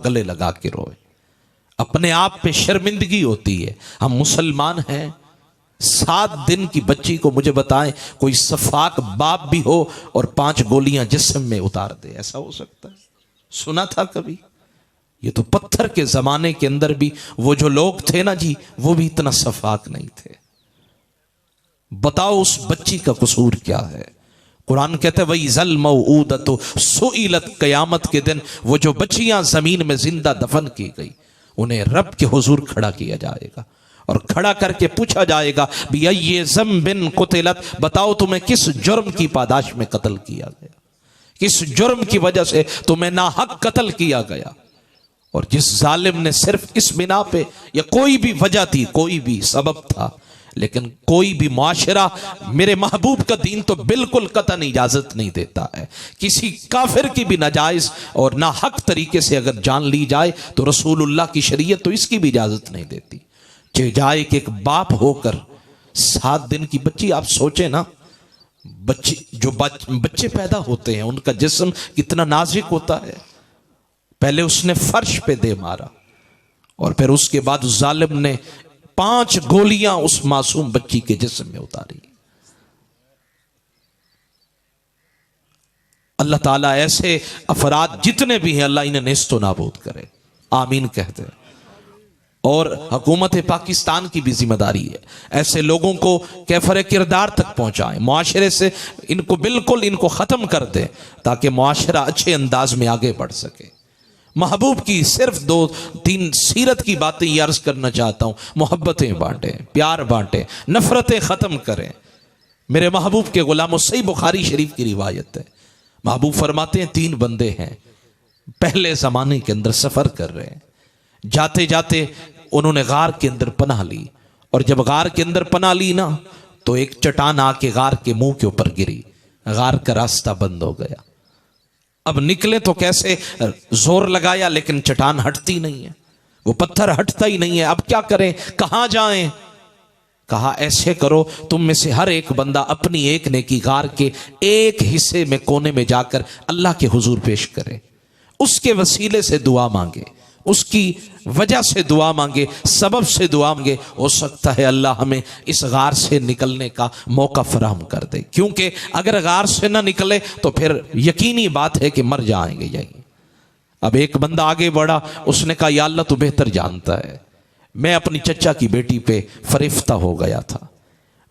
गले लगा के रोए। अपने आप पे शर्मिंदगी होती है। हम मुसलमान हैं। 7 दिन की बच्ची को मुझे बताएं कोई सफाक बाप भी हो और 5 गोलियां जिस्म में उतार दे, ऐसा हो सकता है? सुना था कभी? ये तो पत्थर के जमाने के अंदर भी वो जो लोग थे ना जी, वो भी इतना सफाक नहीं थे। बताओ उस बच्ची का कसूर क्या है? कुरान कहते हैं वही जल मऊदतो सुइलत, कयामत के दिन वो जो बच्चियां जमीन में जिंदा दफन की गई उन्हें रब के हुजूर खड़ा किया जाएगा और खड़ा करके पूछा जाएगा बिअय्यि ज़ंबिन कुतिलत, बताओ तुम्हें किस जुर्म की पादाश में कत्ल किया गया, किस जुर्म की वजह से तुम्हें नाहक कत्ल किया गया। और जिस जालिम ने सिर्फ इस बिना पे, या कोई भी वजह थी, कोई भी सबब था, लेकिन कोई भी माशरा, मेरे महबूब का दीन तो बिल्कुल कतन इजाजत नहीं देता है किसी काफिर की भी नाजायज और ना हक तरीके से अगर जान ली जाए, तो रसूलुल्लाह की शरीयत तो इसकी भी इजाजत नहीं देती। जाए कि एक बाप होकर 7 दिन की बच्ची, आप सोचे ना, बच्चे पैदा होते हैं उनका जिस्म कितना नाजुक होता है। पहले उसने फर्श पे दे मारा और फिर उसके बाद उस जालिम ने 5 गोलियां उस मासूम बच्ची के जिस्म में उतारी। अल्लाह ताला ऐसे अफराद जितने भी हैं अल्लाह इन्हें नेस्तो नाबूद करे, आमीन कहते हैं। और हुकूमत पाकिस्तान की भी जिम्मेदारी है ऐसे लोगों को कैफर किरदार तक पहुंचाएं, मुआशरे से इनको बिल्कुल इनको खत्म कर दें ताकि मुआशरा अच्छे अंदाज में आगे बढ़ सके। महबूब की सिर्फ 2-3 सीरत की बातें ये अर्ज करना चाहता हूं। मोहब्बतें बांटें, प्यार बांटें, नफरतें खत्म करें। मेरे महबूब के गुलामों, सही बुखारी शरीफ की रिवायत है, महबूब फरमाते हैं 3 बंदे हैं, पहले जमाने के अंदर सफर कर रहे हैं, जाते जाते उन्होंने गार के अंदर पनाह ली, और जब गार के अंदर पनाह ली ना, तो एक चट्टान आके गार के मुंह के ऊपर गिरी, गार का रास्ता बंद हो गया। अब निकले तो कैसे, जोर लगाया लेकिन चट्टान हटती नहीं है, वो पत्थर हटता ही नहीं है। अब क्या करें, कहां जाएं? कहा ऐसे करो, तुम में से हर एक बंदा अपनी एक नेकी गार के एक हिस्से में कोने में जाकर अल्लाह के हुजूर पेश करे, उसके वसीले से दुआ मांगे, उसकी वजह से दुआ मांगे, सबब से दुआ मांगे। हो सकता है अल्लाह हमें इस गार से निकलने का मौका फराहम कर दे, क्योंकि अगर गार से ना निकले तो फिर यकीनी बात है कि मर जाएंगे यही। अब एक बंदा आगे बढ़ा, उसने कहा या अल्लाह तू बेहतर जानता है, मैं अपनी चचा की बेटी पे फरिफ्ता हो गया था,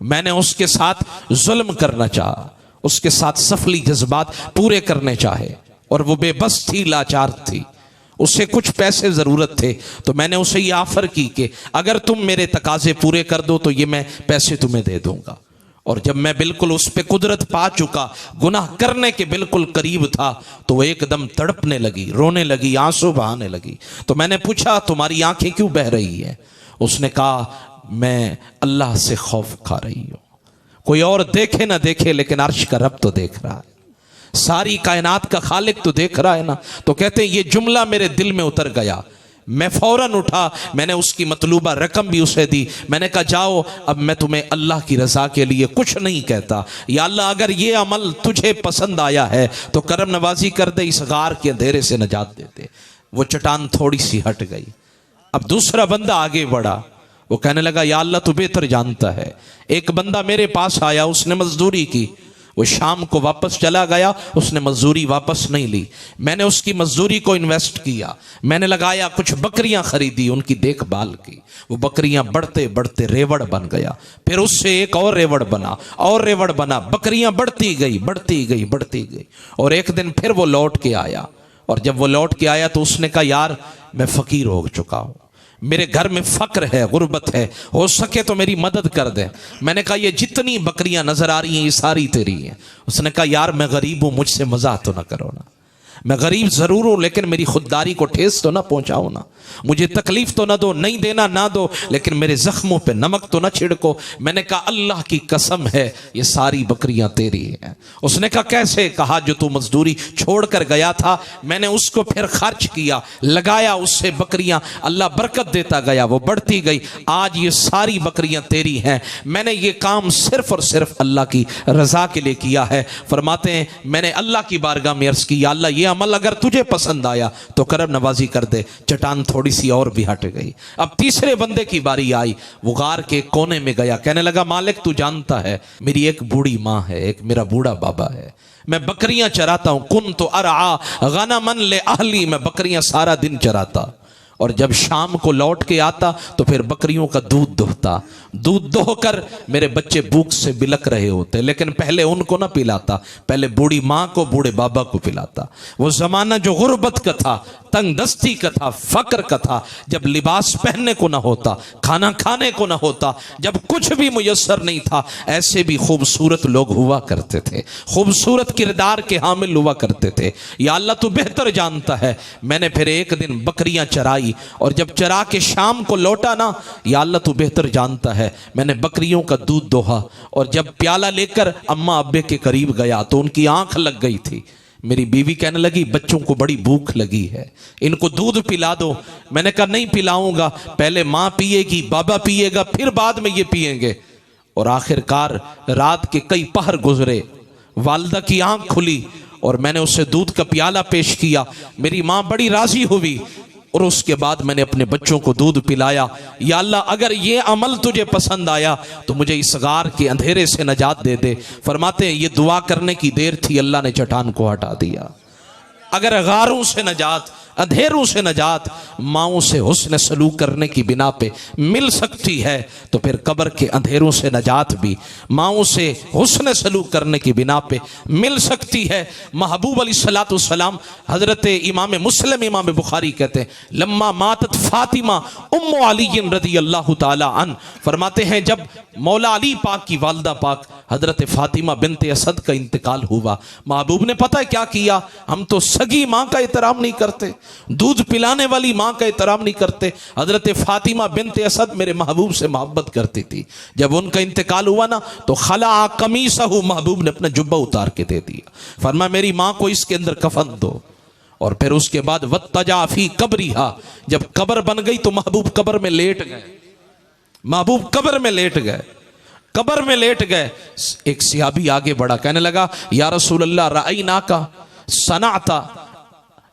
मैंने उसके साथ जुल्म करना चाहा, उसके साथ सफली जज्बात पूरे करने चाहे, और वो बेबस थी, लाचार थी, उसे कुछ पैसे जरूरत थे, तो मैंने उसे ये ऑफर की कि अगर तुम मेरे तकाजे पूरे कर दो तो ये मैं पैसे तुम्हें दे दूंगा। और जब मैं बिल्कुल उस पे कुदरत पा चुका, गुनाह करने के बिल्कुल करीब था, तो वो एकदम तड़पने लगी, रोने लगी, आंसू बहाने लगी। तो मैंने पूछा तुम्हारी आंखें क्यों बह रही है? उसने कहा मैं अल्लाह से खौफ खा रही हूं, कोई और देखे ना देखे लेकिन अर्श का रब तो देख रहा है, सारी कायनात का खालिक तो देख रहा है ना। तो कहते हैं ये जुमला मेरे दिल में उतर गया, मैं फौरन उठा, मैंने उसकी मतलूबा रकम भी उसे दी, मैंने कहा जाओ, अब मैं तुम्हें अल्लाह की रजा के लिए कुछ नहीं कहता, या अल्लाह अगर ये अमल तुझे पसंद आया है तो करम नवाजी कर दे, इस गार के अंधेरे से नजात दे दे। वो चट्टान थोड़ी सी हट गई। अब दूसरा बंदा आगे बढ़ा, वो कहने लगा या अल्लाह तू बेहतर जानता है, एक बंदा मेरे पास आया, उसने मजदूरी की, वो शाम को वापस चला गया, उसने मजदूरी वापस नहीं ली, मैंने उसकी मजदूरी को इन्वेस्ट किया, मैंने लगाया, कुछ बकरियां खरीदी, उनकी देखभाल की, वो बकरियां बढ़ते बढ़ते रेवड़ बन गया, फिर उससे एक और रेवड़ बना, और रेवड़ बना, बकरियां बढ़ती गई बढ़ती गई बढ़ती गई। और एक दिन फिर वो लौट के आया, और जब वो लौट के आया तो उसने कहा यार मैं फकीर हो चुका हूं, मेरे घर में फक्र है, गुर्बत है, हो सके तो मेरी मदद कर दे। मैंने कहा ये जितनी बकरियां नजर आ रही हैं ये सारी तेरी हैं। उसने कहा यार मैं गरीब हूं, मुझसे मजाक तो ना करो ना, मैं गरीब जरूर हूं लेकिन मेरी खुददारी को ठेस तो ना पहुंचाओ ना, मुझे तकलीफ तो ना दो, नहीं देना ना दो, लेकिन मेरे जख्मों पे नमक तो ना छिड़को। मैंने कहा अल्लाह की कसम है ये सारी बकरियां तेरी हैं। उसने कहा कैसे? कहा जो तू मजदूरी छोड़कर गया था मैंने उसको फिर खर्च किया, लगाया, उससे बकरियां अल्लाह बरकत देता गया, वो बढ़ती गई, आज ये सारी बकरियां तेरी हैं। मैंने ये काम सिर्फ और सिर्फ अल्लाह की रजा के लिए किया है। फरमाते हैं मैंने अल्लाह की बारगाह में अर्ज की या अल्लाह ये अमल अगर तुझे पसंद आया तो करम नवाजी कर दे। चट्टान थोड़ी सी और भी हट गई। अब तीसरे बंदे की बारी आई। वो गार के कोने में गया, कहने लगा मालिक तू जानता है मेरी एक बूढ़ी माँ है, एक मेरा बूढ़ा बाबा है, मैं बकरियां चराता हूं। कुन तो अरआ गनमन ले अहली, मैं बकरियां सारा दिन चराता और जब शाम को लौट के आता तो फिर बकरियों का दूध दोहता। दूध दोहकर मेरे बच्चे भूख से बिलक रहे होते, लेकिन पहले उनको ना पिलाता, पहले बूढ़ी माँ को बूढ़े बाबा को पिलाता। वो जमाना जो गुर्बत का था, तंग दस्ती का था, फक्र का था, जब लिबास पहनने को ना होता, खाना खाने को ना होता, जब कुछ भी मुयस्सर नहीं था, ऐसे भी खूबसूरत लोग हुआ करते थे, खूबसूरत किरदार के हामिल हुआ करते थे। या अल्लाह तू बेहतर जानता है। मैंने फिर एक दिन बकरियां चराई और जब चरा के शाम को लौटा ना, या अल्लाह तू बेहतर जानता है, मैंने बकरियों का दूध दोहा और जब प्याला लेकर अम्मा अब्बे के करीब गया तो उनकी आंख लग गई थी। मेरी बीवी कहने लगी बच्चों को बड़ी भूख लगी है, इनको दूध पिला दो। मैंने कहा नहीं पिलाऊंगा, पहले माँ पिएगी, बाबा पिएगा, फिर बाद में ये पिएंगे। और आखिरकार रात के कई पहर गुजरे, वालिदा की आंख खुली और मैंने उसे दूध का प्याला पेश किया। मेरी माँ बड़ी राजी हुई और उसके बाद मैंने अपने बच्चों को दूध पिलाया। या अल्लाह अगर ये अमल तुझे पसंद आया तो मुझे इस गार के अंधेरे से नजात दे दे। फरमाते हैं ये दुआ करने की देर थी, अल्लाह ने चट्टान को हटा दिया। अगर गारों से नजात, अंधेरों से नजात माओं से हुस्न सलूक करने की बिना पे मिल सकती है तो फिर कब्र के अंधेरों से नजात भी माओं से हुस्न सलूक करने की बिना पे मिल सकती है। महबूब अलैहिस्सलातु वस्सलाम, हजरत इमाम मुस्लिम इमाम बुखारी कहते हैं लम्मा मातत फातिमा उम्मु अली रज़ियल्लाहु ताला अन, फरमाते हैं जब मौला अली पाक की वालदा पाक हजरत फातिमा बिनते असद का इंतकाल हुआ, महबूब ने पता है क्या किया, हम तो सगी माँ का एहतराम नहीं करते, दूध पिलाने वाली माँ का एहतराम नहीं करते। हजरत फातिमा बिनते असद मेरे महबूब से मोहब्बत करती थी। जब उनका इंतकाल हुआ ना तो खला कमीसहू, महबूब ने अपना जुब्बा उतार के दे दिया, फरमाया मेरी माँ को इसके अंदर कफन दो। और फिर उसके बाद वत्तजाफी कब्रिहा, जब कब्र बन गई तो महबूब कब्र में लेट गए, महबूब कब्र में लेट गए, कब्र में लेट गए। एक सिहाबी आगे बढ़ा, कहने लगा या रसूल अल्लाह रअयना का सनाता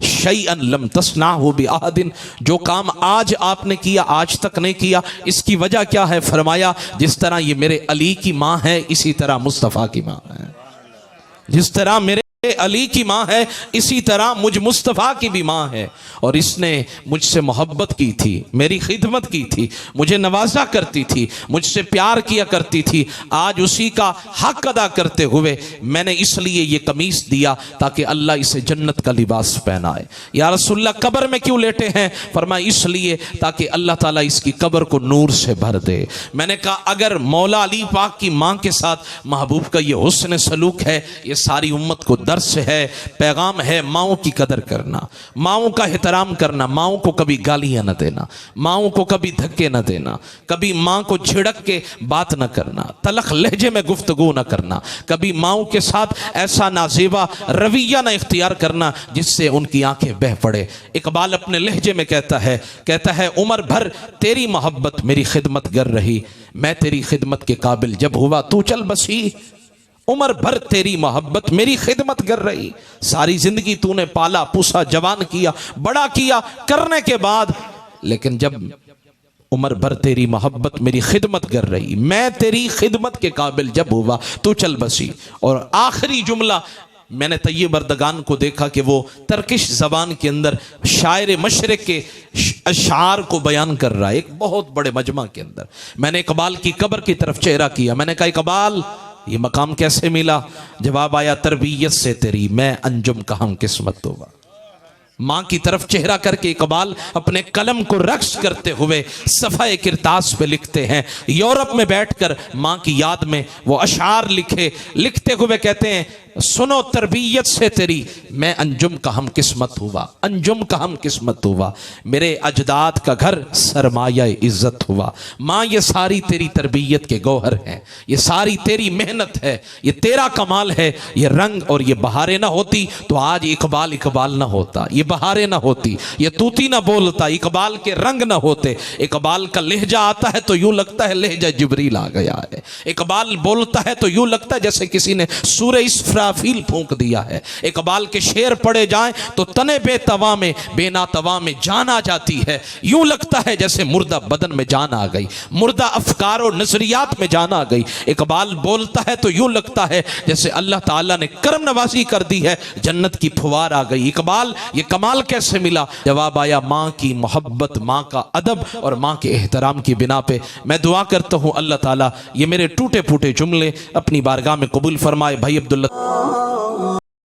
शैअन लम तस्नाहु बिअहदिन, जो काम आज आपने किया आज तक नहीं किया, इसकी वजह क्या है? फरमाया जिस तरह ये मेरे अली की माँ है इसी तरह मुस्तफ़ा की माँ है, जिस तरह मेरे अली की माँ है इसी तरह मुझ मुस्तफ़ा की भी माँ है। और इसने मुझसे मोहब्बत की थी, मेरी खिदमत की थी, मुझे नवाजा करती थी, मुझसे प्यार किया करती थी। आज उसी का हक अदा करते हुए मैंने इसलिए ये कमीज दिया ताकि अल्लाह इसे जन्नत का लिबास पहनाए। या रसूलल्लाह कब्र में क्यों लेटे हैं? फरमाया इसलिए ताकि अल्लाह ताला इसकी कब्र को नूर से भर दे। मैंने कहा अगर मौला अली पाक की माँ के साथ महबूब का ये हुस्न सलूक है, ये सारी उम्मत को दर्स है, पैगाम है माओं की कदर करना, माओं का एहतराम करना, माओं को कभी गालियां न देना, माओं को कभी धक्के न देना, कभी माँ को झिड़क के बात न करना, तलख लहजे में गुफ्तगू न करना, कभी माओं के साथ ऐसा नाजेबा रवैया न इख्तियार करना जिससे उनकी आंखें बह पड़े। इकबाल अपने लहजे में कहता है उम्र भर तेरी मोहब्बत मेरी खिदमत कर रही, मैं तेरी खिदमत के काबिल जब हुआ तू चल बसी। उम्र भर तेरी मोहब्बत मेरी खिदमत कर रही, सारी जिंदगी तूने पाला पूसा जवान किया बड़ा किया करने के बाद, लेकिन जब उम्र भर तेरी मोहब्बत मेरी खिदमत कर रही, मैं तेरी खिदमत के काबिल जब हुआ तू चल बसी। और आखिरी जुमला मैंने तय्यब अर्दगान को देखा कि वो तर्किश जबान के अंदर शायर मशरिक के अशार को बयान कर रहा है एक बहुत बड़े मजमा के अंदर। मैंने इकबाल की कब्र की तरफ चेहरा किया, मैंने कहा इकबाल ये मकाम कैसे मिला? जवाब आया तरबियत से तेरी मैं अंजुम का हम किस्मत होगा। माँ की तरफ चेहरा करके इकबाल अपने कलम को रक्स करते हुए सफ़ाए किरतास पे लिखते हैं। यूरोप में बैठकर माँ की याद में वो अशार लिखते हुए कहते हैं सुनो तरबियत से तेरी मैं अंजुम का हम किस्मत हुआ, अंजुम का हम किस्मत हुआ, मेरे अजदाद का घर सरमाया इज्जत हुआ। माँ ये सारी तेरी तरबियत के गौहर हैं, ये सारी तेरी मेहनत है, ये तेरा कमाल है। ये रंग और ये बहारें ना होती तो आज इकबाल इकबाल ना होता, ये बहारें ना होती, ये तूती ना बोलता, इकबाल के रंग ना होते। इकबाल का लहजा आता है तो यूं लगता है लहजा जिब्रील आ गया है, इकबाल बोलता है तो यूं लगता है जैसे किसी ने सूरह इस्रा इसराफील फूंक दिया है। इकबाल के शेर पढ़े जाएं तो तने बेतवा में बेनातवा में जान आ जाती है। यूं लगता है जैसे मुर्दा बदन में जान आ गई, मुर्दा अफकार और नजरियात में जान आ गई। इकबाल बोलता है तो यूं लगता है जैसे अल्लाह ताला ने करम नवाजी कर दी है, जन्नत की फुवार आ गई। इकबाल ये कमाल कैसे मिला? जवाब आया माँ की मोहब्बत, माँ का अदब और माँ के एहतराम की बिना पे। मैं दुआ करता हूँ अल्लाह ताला ये मेरे टूटे फूटे जुमले अपनी बारगाह में कबूल फरमाए। भाई अब्दुल्ला